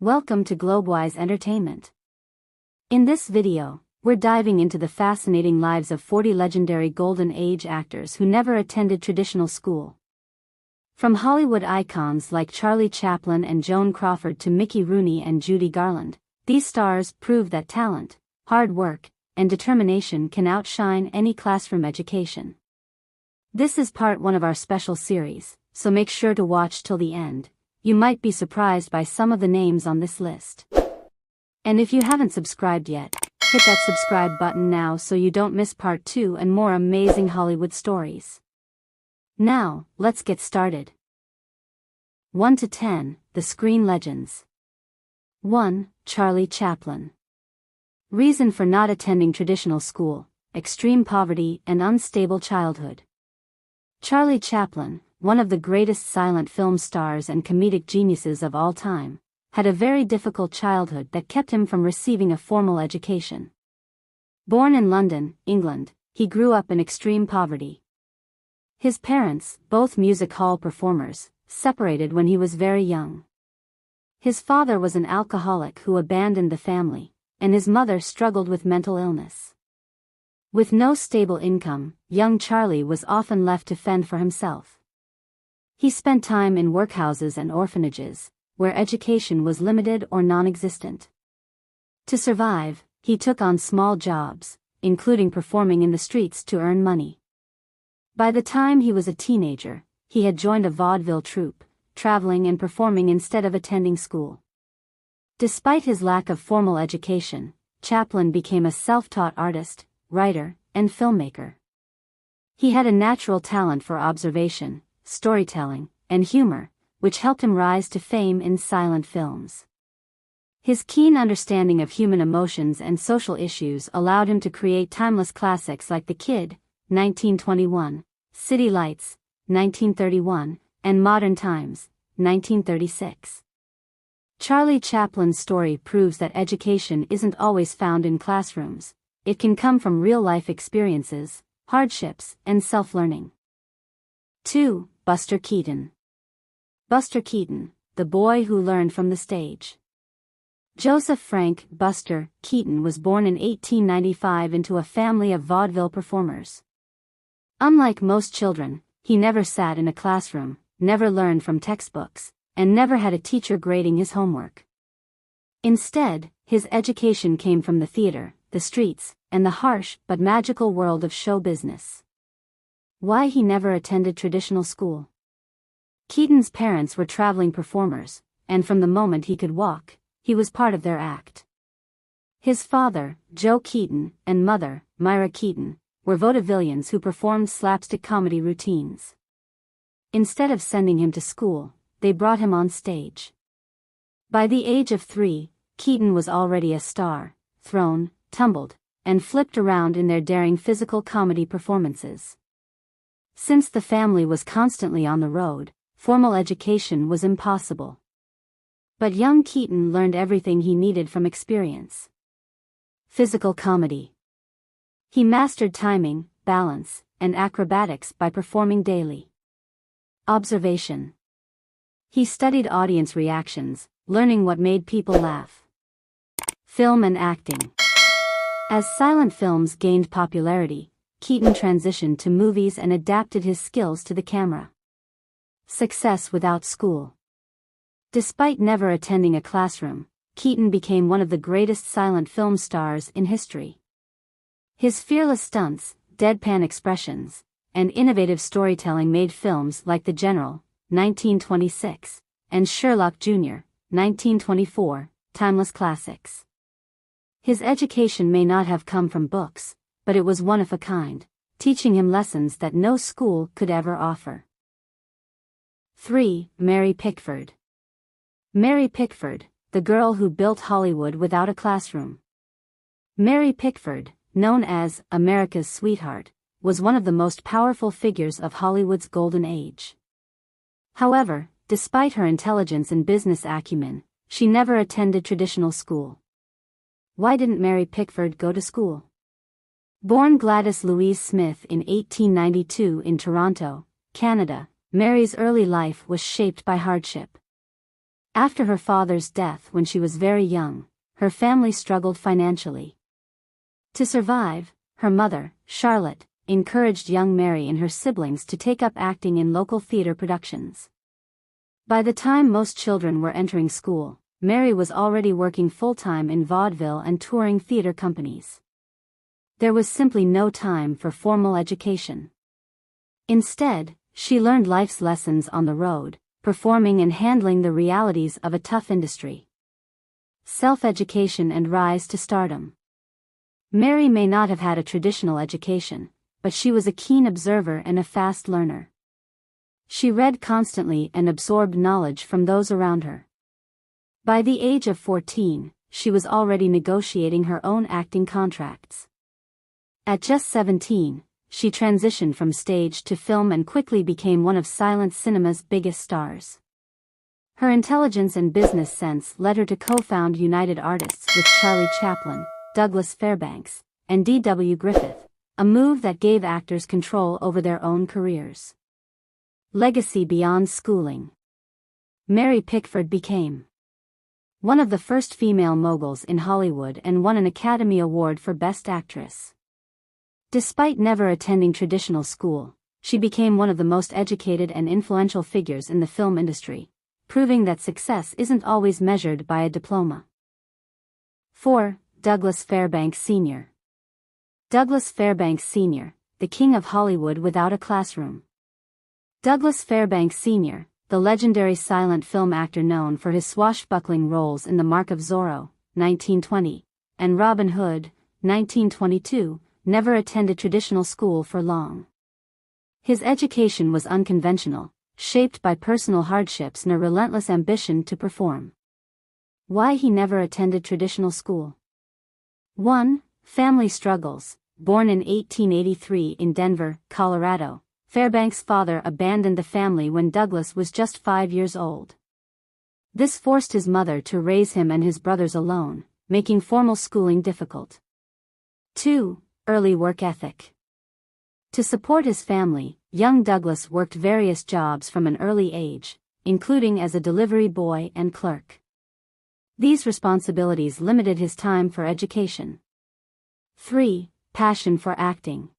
Welcome to Globewise Entertainment. In this video, we're diving into the fascinating lives of 40 legendary Golden Age actors who never attended traditional school. From Hollywood icons like Charlie Chaplin and Joan Crawford to Mickey Rooney and Judy Garland, these stars prove that talent, hard work, and determination can outshine any classroom education. This is part 1 of our special series, so make sure to watch till the end. You might be surprised by some of the names on this list. And if you haven't subscribed yet, hit that subscribe button now so you don't miss part 2 and more amazing Hollywood stories. Now, let's get started. 1 to 10, the screen legends. 1. Charlie Chaplin. Reason for not attending traditional school: extreme poverty and unstable childhood. Charlie Chaplin, one of the greatest silent film stars and comedic geniuses of all time, had a very difficult childhood that kept him from receiving a formal education. Born in London, England, he grew up in extreme poverty. His parents, both music hall performers, separated when he was very young. His father was an alcoholic who abandoned the family, and his mother struggled with mental illness. With no stable income, young Charlie was often left to fend for himself. He spent time in workhouses and orphanages, where education was limited or non-existent. To survive, he took on small jobs, including performing in the streets to earn money. By the time he was a teenager, he had joined a vaudeville troupe, traveling and performing instead of attending school. Despite his lack of formal education, Chaplin became a self-taught artist, writer, and filmmaker. He had a natural talent for observation, storytelling, and humor, which helped him rise to fame in silent films. His keen understanding of human emotions and social issues allowed him to create timeless classics like The Kid, 1921, City Lights, 1931, and Modern Times, 1936. Charlie Chaplin's story proves that education isn't always found in classrooms. It can come from real-life experiences, hardships, and self-learning. 2. Buster Keaton. Buster Keaton, the boy who learned from the stage. Joseph Frank Buster Keaton was born in 1895 into a family of vaudeville performers. Unlike most children, he never sat in a classroom, never learned from textbooks, and never had a teacher grading his homework. Instead, his education came from the theater, the streets, and the harsh but magical world of show business. Why he never attended traditional school? Keaton's parents were traveling performers, and from the moment he could walk, he was part of their act. His father, Joe Keaton, and mother, Myra Keaton, were vaudevillians who performed slapstick comedy routines. Instead of sending him to school, they brought him on stage. By the age of 3, Keaton was already a star, thrown, tumbled, and flipped around in their daring physical comedy performances. Since the family was constantly on the road, formal education was impossible. But young Keaton learned everything he needed from experience. Physical comedy. He mastered timing, balance, and acrobatics by performing daily. Observation. He studied audience reactions, learning what made people laugh. Film and acting. As silent films gained popularity, Keaton transitioned to movies and adapted his skills to the camera. Success without school. Despite never attending a classroom, Keaton became one of the greatest silent film stars in history. His fearless stunts, deadpan expressions, and innovative storytelling made films like The General, 1926, and Sherlock Jr., 1924, timeless classics. His education may not have come from books, but it was one of a kind, teaching him lessons that no school could ever offer. 3. Mary Pickford. Mary Pickford, the girl who built Hollywood without a classroom. Mary Pickford, known as America's Sweetheart, was one of the most powerful figures of Hollywood's golden age. However, despite her intelligence and business acumen, she never attended traditional school. Why didn't Mary Pickford go to school? Born Gladys Louise Smith in 1892 in Toronto, Canada, Mary's early life was shaped by hardship. After her father's death when she was very young, her family struggled financially. To survive, her mother, Charlotte, encouraged young Mary and her siblings to take up acting in local theater productions. By the time most children were entering school, Mary was already working full-time in vaudeville and touring theater companies. There was simply no time for formal education. Instead, she learned life's lessons on the road, performing and handling the realities of a tough industry. Self-education and rise to stardom. Mary may not have had a traditional education, but she was a keen observer and a fast learner. She read constantly and absorbed knowledge from those around her. By the age of 14, she was already negotiating her own acting contracts. At just 17, she transitioned from stage to film and quickly became one of silent cinema's biggest stars. Her intelligence and business sense led her to co-found United Artists with Charlie Chaplin, Douglas Fairbanks, and D.W. Griffith, a move that gave actors control over their own careers. Legacy beyond schooling. Mary Pickford became one of the first female moguls in Hollywood and won an Academy Award for Best Actress. Despite never attending traditional school, she became one of the most educated and influential figures in the film industry, proving that success isn't always measured by a diploma. 4. Douglas Fairbanks Sr. Douglas Fairbanks Sr., the king of Hollywood without a classroom. Douglas Fairbanks Sr., the legendary silent film actor known for his swashbuckling roles in The Mark of Zorro, 1920, and Robin Hood, 1922, never attended traditional school for long. His education was unconventional, shaped by personal hardships and a relentless ambition to perform. Why he never attended traditional school? 1. Family struggles. Born in 1883 in Denver, Colorado, Fairbanks' father abandoned the family when Douglas was just 5 years old. This forced his mother to raise him and his brothers alone, making formal schooling difficult. 2. Early work ethic. To support his family, young Douglas worked various jobs from an early age, including as a delivery boy and clerk. These responsibilities limited his time for education. 3. Passion for acting.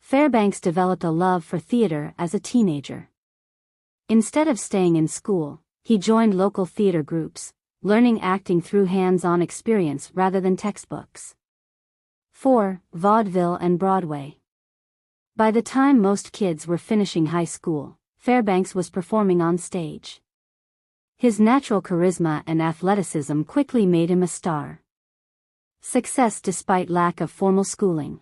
Fairbanks developed a love for theater as a teenager. Instead of staying in school, he joined local theater groups, learning acting through hands-on experience rather than textbooks. 4. Vaudeville and Broadway. By the time most kids were finishing high school, Fairbanks was performing on stage. His natural charisma and athleticism quickly made him a star. Success despite lack of formal schooling.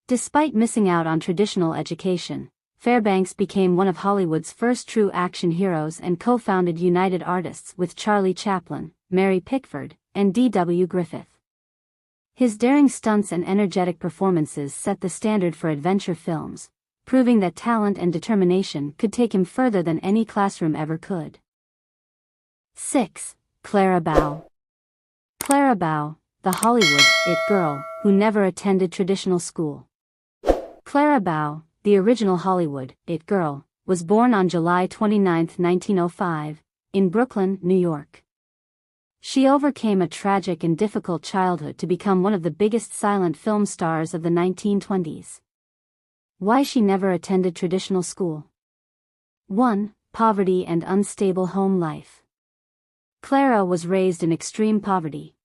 Despite missing out on traditional education, Fairbanks became one of Hollywood's first true action heroes and co-founded United Artists with Charlie Chaplin, Mary Pickford, and D.W. Griffith. His daring stunts and energetic performances set the standard for adventure films, proving that talent and determination could take him further than any classroom ever could. 6. Clara Bow. Clara Bow, the Hollywood it girl who never attended traditional school. Clara Bow, the original Hollywood it girl, was born on July 29, 1905, in Brooklyn, New York. She overcame a tragic and difficult childhood to become one of the biggest silent film stars of the 1920s. Why she never attended traditional school? 1. Poverty and unstable home life. Clara was raised in extreme poverty.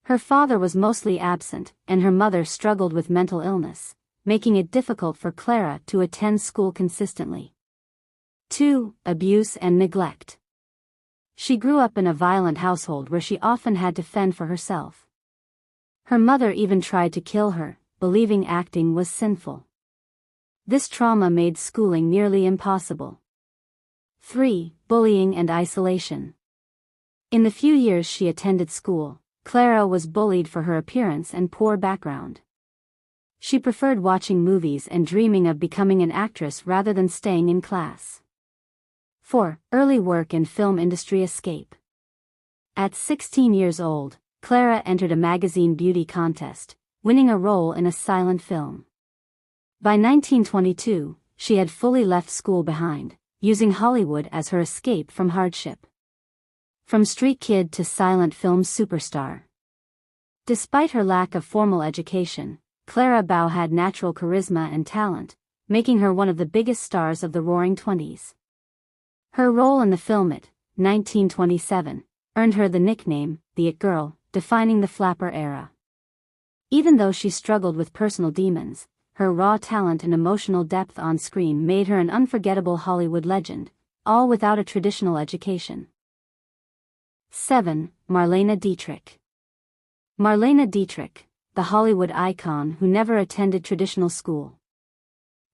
Her father was mostly absent, and her mother struggled with mental illness, making it difficult for Clara to attend school consistently. 2. Abuse and neglect. She grew up in a violent household where she often had to fend for herself. Her mother even tried to kill her, believing acting was sinful. This trauma made schooling nearly impossible. 3. Bullying and isolation. In the few years she attended school, Clara was bullied for her appearance and poor background. She preferred watching movies and dreaming of becoming an actress rather than staying in class. 4. Early work and film industry escape. At 16 years old, Clara entered a magazine beauty contest, winning a role in a silent film. By 1922, she had fully left school behind, using Hollywood as her escape from hardship. From street kid to silent film superstar. Despite her lack of formal education, Clara Bow had natural charisma and talent, making her one of the biggest stars of the Roaring Twenties. Her role in the film It, 1927, earned her the nickname, the It Girl, defining the flapper era. Even though she struggled with personal demons, her raw talent and emotional depth on screen made her an unforgettable Hollywood legend, all without a traditional education. 7. Marlene Dietrich. Marlene Dietrich, the Hollywood icon who never attended traditional school.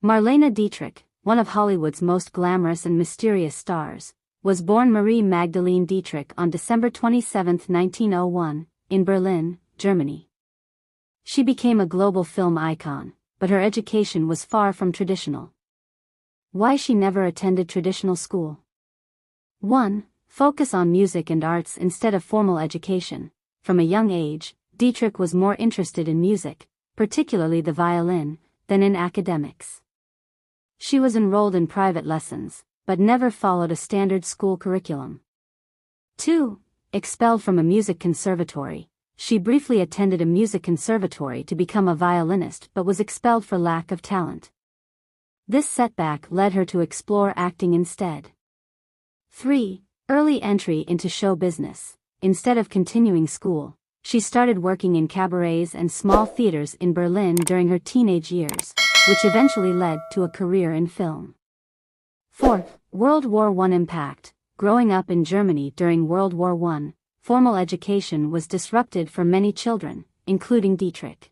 Marlene Dietrich, one of Hollywood's most glamorous and mysterious stars, was born Marie Magdalene Dietrich on December 27, 1901, in Berlin, Germany. She became a global film icon, but her education was far from traditional. Why she never attended traditional school? 1. Focus on music and arts instead of formal education. From a young age, Dietrich was more interested in music, particularly the violin, than in academics. She was enrolled in private lessons, but never followed a standard school curriculum. 2. Expelled from a music conservatory. She briefly attended a music conservatory to become a violinist but was expelled for lack of talent. This setback led her to explore acting instead. 3. Early entry into show business. Instead of continuing school, she started working in cabarets and small theaters in Berlin during her teenage years, which eventually led to a career in film. 4. World War I impact. Growing up in Germany during World War I, formal education was disrupted for many children, including Dietrich.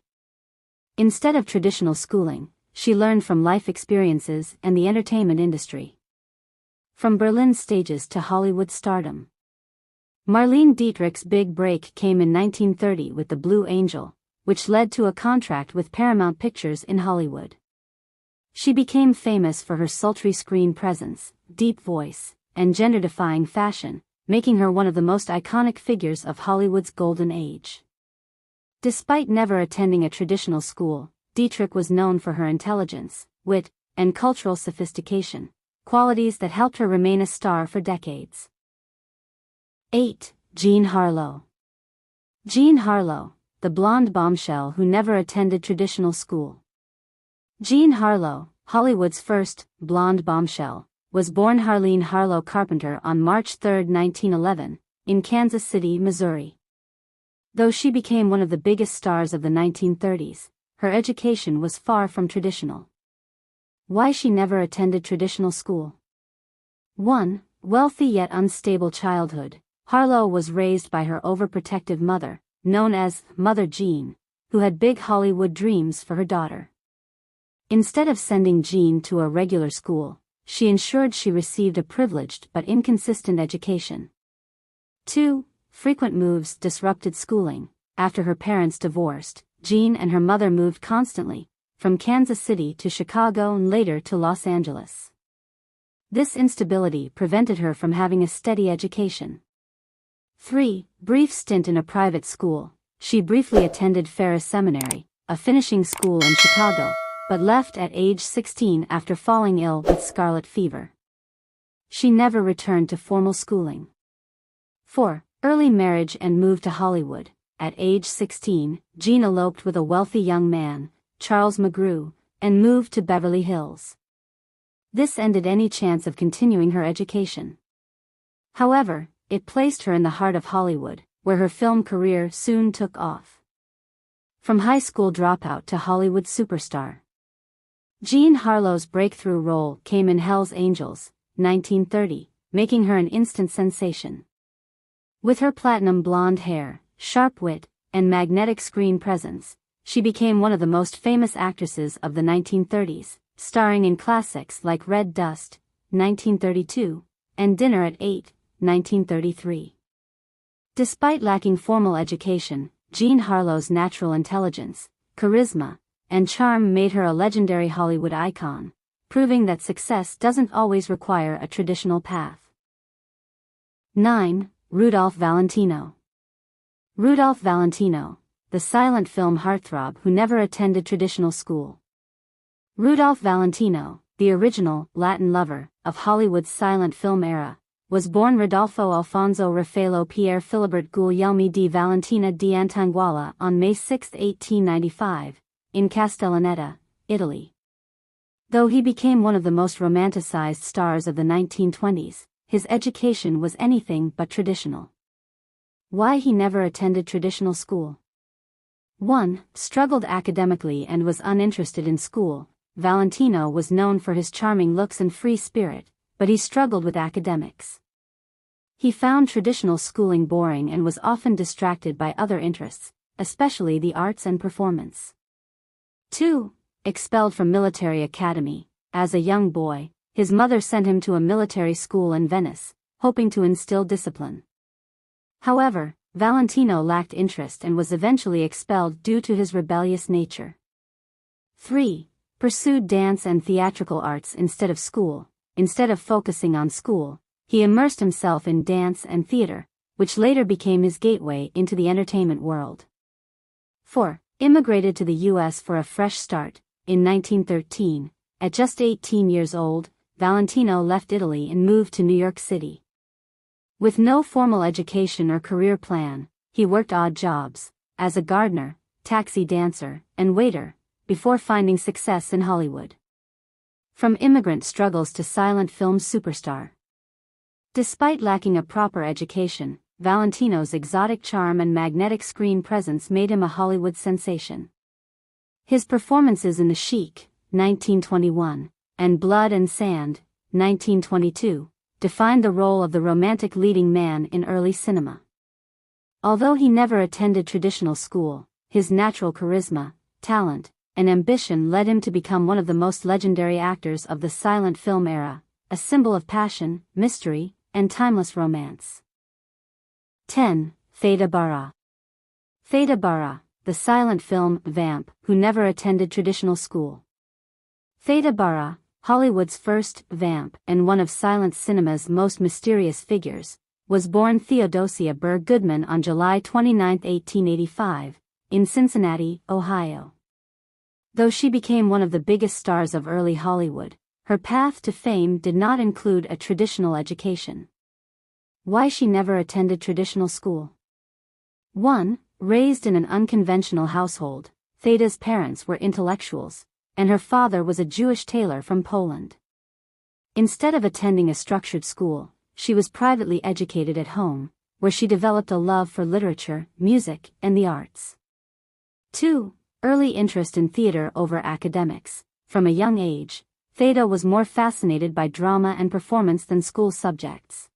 Instead of traditional schooling, she learned from life experiences and the entertainment industry. From Berlin stages to Hollywood stardom. Marlene Dietrich's big break came in 1930 with The Blue Angel, which led to a contract with Paramount Pictures in Hollywood. She became famous for her sultry screen presence, deep voice, and gender-defying fashion, making her one of the most iconic figures of Hollywood's golden age. Despite never attending a traditional school, Dietrich was known for her intelligence, wit, and cultural sophistication, qualities that helped her remain a star for decades. 8. Jean Harlow. Jean Harlow, the blonde bombshell who never attended traditional school. Jean Harlow, Hollywood's first blonde bombshell, was born Harlene Harlow Carpenter on March 3, 1911, in Kansas City, Missouri. Though she became one of the biggest stars of the 1930s, her education was far from traditional. Why she never attended traditional school? 1. Wealthy yet unstable childhood. Harlow was raised by her overprotective mother, known as Mother Jean, who had big Hollywood dreams for her daughter. Instead of sending Jean to a regular school, she ensured she received a privileged but inconsistent education. 2. Frequent moves disrupted schooling. After her parents divorced, Jean and her mother moved constantly, from Kansas City to Chicago and later to Los Angeles. This instability prevented her from having a steady education. 3. Brief stint in a private school. She briefly attended Ferris Seminary, a finishing school in Chicago, but left at age 16 after falling ill with scarlet fever. She never returned to formal schooling. 4. Early marriage and move to Hollywood. At age 16, Jean eloped with a wealthy young man, Charles McGrew, and moved to Beverly Hills. This ended any chance of continuing her education. However, it placed her in the heart of Hollywood, where her film career soon took off. From high school dropout to Hollywood superstar. Jean Harlow's breakthrough role came in Hell's Angels, 1930, making her an instant sensation. With her platinum blonde hair, sharp wit, and magnetic screen presence, she became one of the most famous actresses of the 1930s, starring in classics like Red Dust, 1932, and Dinner at 8, 1933. Despite lacking formal education, Jean Harlow's natural intelligence, charisma, and charm made her a legendary Hollywood icon, proving that success doesn't always require a traditional path. 9. Rudolph Valentino. Rudolph Valentino, the silent film heartthrob who never attended traditional school. Rudolph Valentino, the original Latin lover of Hollywood's silent film era, was born Rodolfo Alfonso Raffaello Pierre Philibert Guglielmi di Valentina di Antanguala on May 6, 1895, in Castellaneta, Italy. Though he became one of the most romanticized stars of the 1920s, his education was anything but traditional. Why he never attended traditional school? 1. Struggled academically and was uninterested in school. Valentino was known for his charming looks and free spirit, but he struggled with academics. He found traditional schooling boring and was often distracted by other interests, especially the arts and performance. 2. Expelled from military academy. As a young boy, his mother sent him to a military school in Venice, hoping to instill discipline. However, Valentino lacked interest and was eventually expelled due to his rebellious nature. 3. Pursued dance and theatrical arts instead of school. Instead of focusing on school, he immersed himself in dance and theater, which later became his gateway into the entertainment world. 4. Immigrated to the U.S. for a fresh start. In 1913, at just 18 years old, Valentino left Italy and moved to New York City. With no formal education or career plan, he worked odd jobs, as a gardener, taxi dancer, and waiter, before finding success in Hollywood. From immigrant struggles to silent film superstar. Despite lacking a proper education, Valentino's exotic charm and magnetic screen presence made him a Hollywood sensation. His performances in The Sheik, 1921, and Blood and Sand, 1922, defined the role of the romantic leading man in early cinema. Although he never attended traditional school, his natural charisma, talent, and ambition led him to become one of the most legendary actors of the silent film era, a symbol of passion, mystery, and timeless romance. 10. Theda Bara. Theda Bara, the silent film vamp who never attended traditional school. Theda Bara, Hollywood's first vamp and one of silent cinema's most mysterious figures, was born Theodosia Burr Goodman on July 29, 1885, in Cincinnati, Ohio. Though she became one of the biggest stars of early Hollywood, her path to fame did not include a traditional education. Why she never attended traditional school? 1. Raised in an unconventional household, Theda's parents were intellectuals, and her father was a Jewish tailor from Poland. Instead of attending a structured school, she was privately educated at home, where she developed a love for literature, music, and the arts. 2. Early interest in theater over academics. From a young age, Theda was more fascinated by drama and performance than school subjects.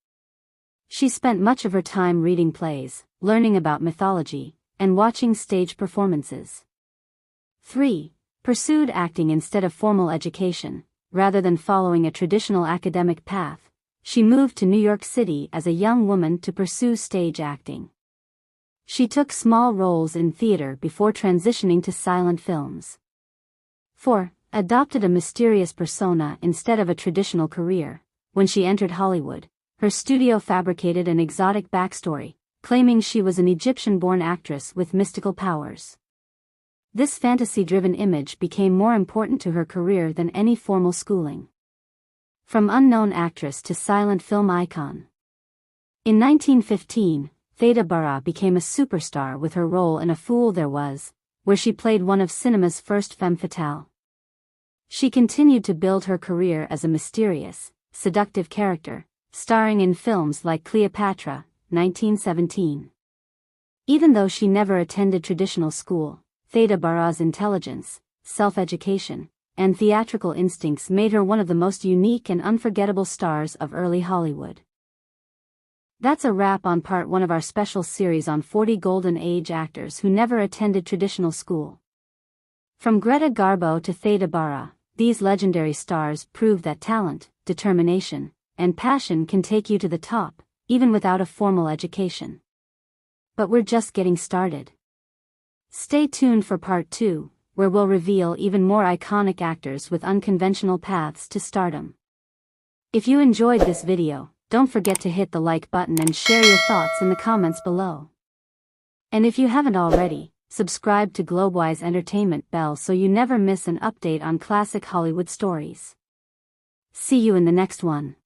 She spent much of her time reading plays, learning about mythology, and watching stage performances. 3. Pursued acting instead of formal education. Rather than following a traditional academic path, she moved to New York City as a young woman to pursue stage acting. She took small roles in theater before transitioning to silent films. 4. Adopted a mysterious persona instead of a traditional career. When she entered Hollywood, her studio fabricated an exotic backstory, claiming she was an Egyptian-born actress with mystical powers. This fantasy-driven image became more important to her career than any formal schooling. From unknown actress to silent film icon. In 1915, Theda Bara became a superstar with her role in A Fool There Was, where she played one of cinema's first femme fatale. She continued to build her career as a mysterious, seductive character, starring in films like Cleopatra, 1917. Even though she never attended traditional school, Theda Bara's intelligence, self-education, and theatrical instincts made her one of the most unique and unforgettable stars of early Hollywood. That's a wrap on part 1 of our special series on 40 Golden Age actors who never attended traditional school. From Greta Garbo to Theda Bara, these legendary stars prove that talent, determination, and passion can take you to the top, even without a formal education. But we're just getting started. Stay tuned for part 2, where we'll reveal even more iconic actors with unconventional paths to stardom. If you enjoyed this video, don't forget to hit the like button and share your thoughts in the comments below. And if you haven't already, subscribe to Globewise Entertainment bell so you never miss an update on classic Hollywood stories. See you in the next one.